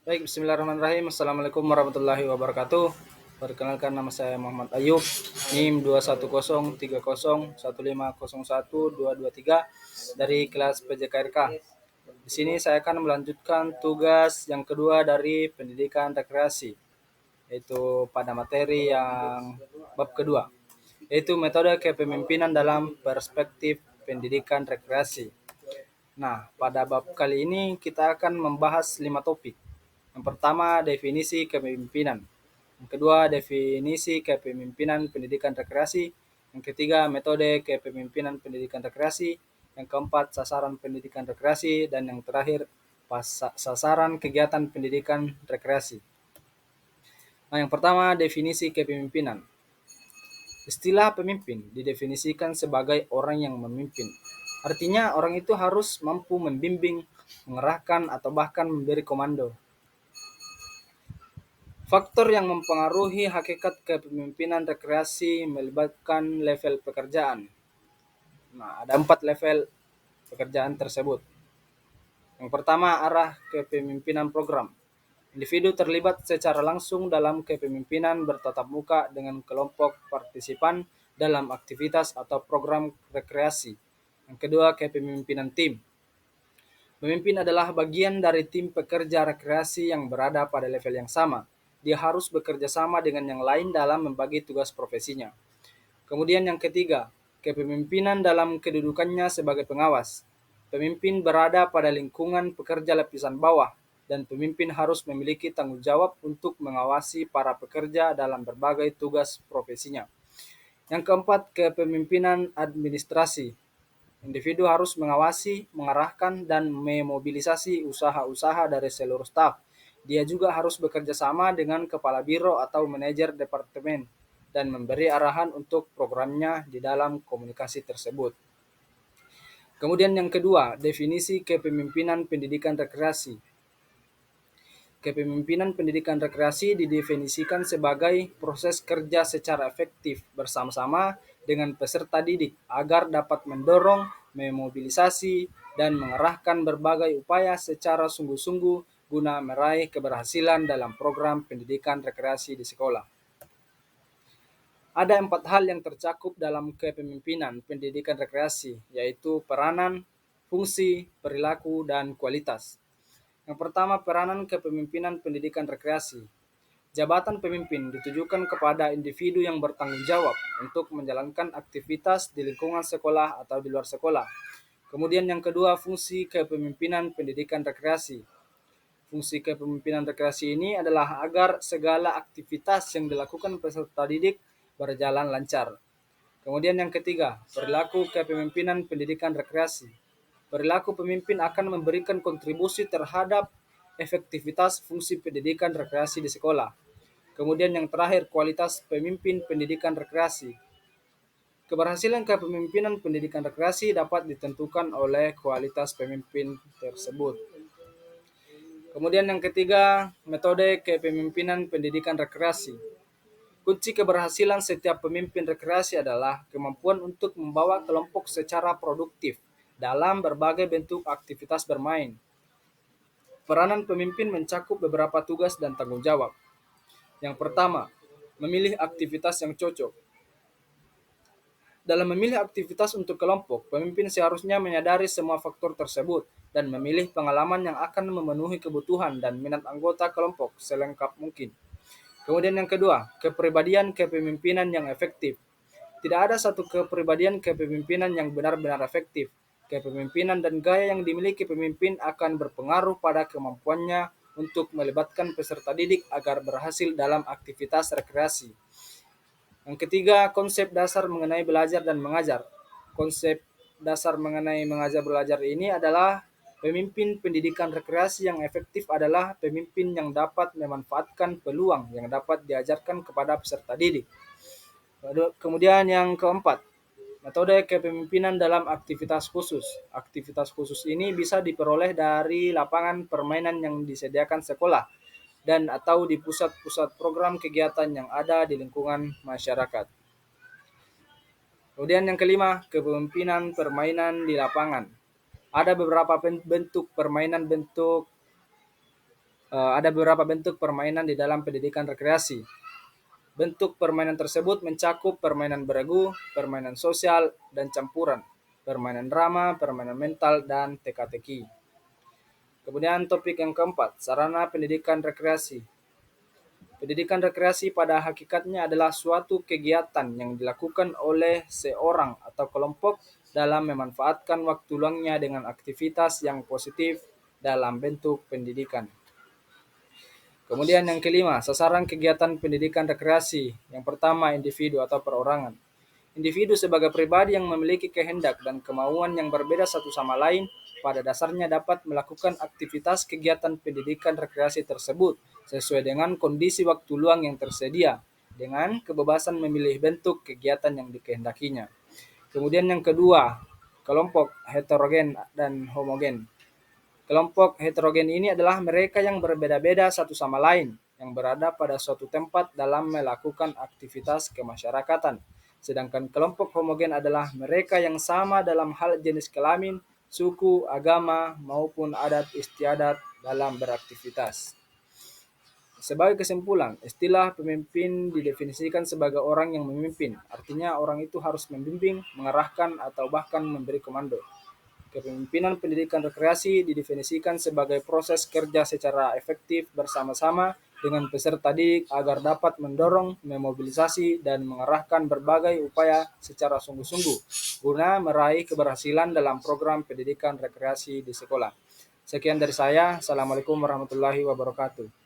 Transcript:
Baik, bismillahirrahmanirrahim. Assalamualaikum warahmatullahi wabarakatuh. Perkenalkan, nama saya Muhammad Ayub, NIM 210301501 dari kelas PJKRK. Di sini saya akan melanjutkan tugas yang kedua dari pendidikan rekreasi, yaitu pada materi yang bab kedua, yaitu metode kepemimpinan dalam perspektif pendidikan rekreasi. Nah, pada bab kali ini kita akan membahas 5 topik. Yang pertama, definisi kepemimpinan. Yang kedua, definisi kepemimpinan pendidikan rekreasi. Yang ketiga, metode kepemimpinan pendidikan rekreasi. Yang keempat, sasaran pendidikan rekreasi. Dan yang terakhir, sasaran kegiatan pendidikan rekreasi. Nah, yang pertama, definisi kepemimpinan. Istilah pemimpin didefinisikan sebagai orang yang memimpin. Artinya, orang itu harus mampu membimbing, mengerahkan, atau bahkan memberi komando. Faktor yang mempengaruhi hakikat kepemimpinan rekreasi melibatkan level pekerjaan. Nah, ada 4 level pekerjaan tersebut. Yang pertama, arah kepemimpinan program. Individu terlibat secara langsung dalam kepemimpinan bertatap muka dengan kelompok partisipan dalam aktivitas atau program rekreasi. Yang kedua, kepemimpinan tim. Pemimpin adalah bagian dari tim pekerja rekreasi yang berada pada level yang sama. Dia harus bekerja sama dengan yang lain dalam membagi tugas profesinya. Kemudian yang ketiga, kepemimpinan dalam kedudukannya sebagai pengawas. Pemimpin berada pada lingkungan pekerja lapisan bawah, dan pemimpin harus memiliki tanggung jawab untuk mengawasi para pekerja dalam berbagai tugas profesinya. Yang keempat, kepemimpinan administrasi. Individu harus mengawasi, mengarahkan, dan memobilisasi usaha-usaha dari seluruh staf. Dia juga harus bekerja sama dengan kepala biro atau manajer departemen dan memberi arahan untuk programnya di dalam komunikasi tersebut. Kemudian yang kedua, definisi kepemimpinan pendidikan rekreasi. Kepemimpinan pendidikan rekreasi didefinisikan sebagai proses kerja secara efektif bersama-sama dengan peserta didik agar dapat mendorong, memobilisasi, dan mengerahkan berbagai upaya secara sungguh-sungguh guna meraih keberhasilan dalam program pendidikan rekreasi di sekolah. Ada 4 hal yang tercakup dalam kepemimpinan pendidikan rekreasi, yaitu peranan, fungsi, perilaku, dan kualitas. Yang pertama, peranan kepemimpinan pendidikan rekreasi. Jabatan pemimpin ditujukan kepada individu yang bertanggung jawab untuk menjalankan aktivitas di lingkungan sekolah atau di luar sekolah. Kemudian yang kedua, fungsi kepemimpinan pendidikan rekreasi. Fungsi kepemimpinan rekreasi ini adalah agar segala aktivitas yang dilakukan peserta didik berjalan lancar. Kemudian yang ketiga, perilaku kepemimpinan pendidikan rekreasi. Perilaku pemimpin akan memberikan kontribusi terhadap efektivitas fungsi pendidikan rekreasi di sekolah. Kemudian yang terakhir, kualitas pemimpin pendidikan rekreasi. Keberhasilan kepemimpinan pendidikan rekreasi dapat ditentukan oleh kualitas pemimpin tersebut. Kemudian yang ketiga, metode kepemimpinan pendidikan rekreasi. Kunci keberhasilan setiap pemimpin rekreasi adalah kemampuan untuk membawa kelompok secara produktif dalam berbagai bentuk aktivitas bermain. Peranan pemimpin mencakup beberapa tugas dan tanggung jawab. Yang pertama, memilih aktivitas yang cocok. Dalam memilih aktivitas untuk kelompok, pemimpin seharusnya menyadari semua faktor tersebut dan memilih pengalaman yang akan memenuhi kebutuhan dan minat anggota kelompok selengkap mungkin. Kemudian yang kedua, kepribadian kepemimpinan yang efektif. Tidak ada satu kepribadian kepemimpinan yang benar-benar efektif. Kepemimpinan dan gaya yang dimiliki pemimpin akan berpengaruh pada kemampuannya untuk melibatkan peserta didik agar berhasil dalam aktivitas rekreasi. Yang ketiga, konsep dasar mengenai belajar dan mengajar. Konsep dasar mengenai mengajar belajar ini adalah pemimpin pendidikan rekreasi yang efektif adalah pemimpin yang dapat memanfaatkan peluang yang dapat diajarkan kepada peserta didik. Kemudian yang keempat, metode kepemimpinan dalam aktivitas khusus. Aktivitas khusus ini bisa diperoleh dari lapangan permainan yang disediakan sekolah dan atau di pusat-pusat program kegiatan yang ada di lingkungan masyarakat. Kemudian yang kelima, kepemimpinan permainan di lapangan. Ada beberapa bentuk permainan bentuk Ada beberapa bentuk permainan di dalam pendidikan rekreasi. Bentuk permainan tersebut mencakup permainan beregu, permainan sosial, dan campuran, permainan drama, permainan mental, dan teka-teki. Kemudian topik yang keempat, sarana pendidikan rekreasi. Pendidikan rekreasi pada hakikatnya adalah suatu kegiatan yang dilakukan oleh seorang atau kelompok dalam memanfaatkan waktu luangnya dengan aktivitas yang positif dalam bentuk pendidikan. Kemudian yang kelima, sasaran kegiatan pendidikan rekreasi. Yang pertama, individu atau perorangan. Individu sebagai pribadi yang memiliki kehendak dan kemauan yang berbeda satu sama lain, pada dasarnya dapat melakukan aktivitas kegiatan pendidikan rekreasi tersebut sesuai dengan kondisi waktu luang yang tersedia, dengan kebebasan memilih bentuk kegiatan yang dikehendakinya. Kemudian yang kedua, kelompok heterogen dan homogen. Kelompok heterogen ini adalah mereka yang berbeda-beda satu sama lain, yang berada pada suatu tempat dalam melakukan aktivitas kemasyarakatan. Sedangkan kelompok homogen adalah mereka yang sama dalam hal jenis kelamin, suku, agama, maupun adat istiadat dalam beraktivitas. Sebagai kesimpulan, istilah pemimpin didefinisikan sebagai orang yang memimpin. Artinya orang itu harus membimbing, mengarahkan, atau bahkan memberi komando. Kepemimpinan pendidikan rekreasi didefinisikan sebagai proses kerja secara efektif bersama-sama dengan peserta didik agar dapat mendorong, memobilisasi, dan mengarahkan berbagai upaya secara sungguh-sungguh guna meraih keberhasilan dalam program pendidikan rekreasi di sekolah. Sekian dari saya. Assalamualaikum warahmatullahi wabarakatuh.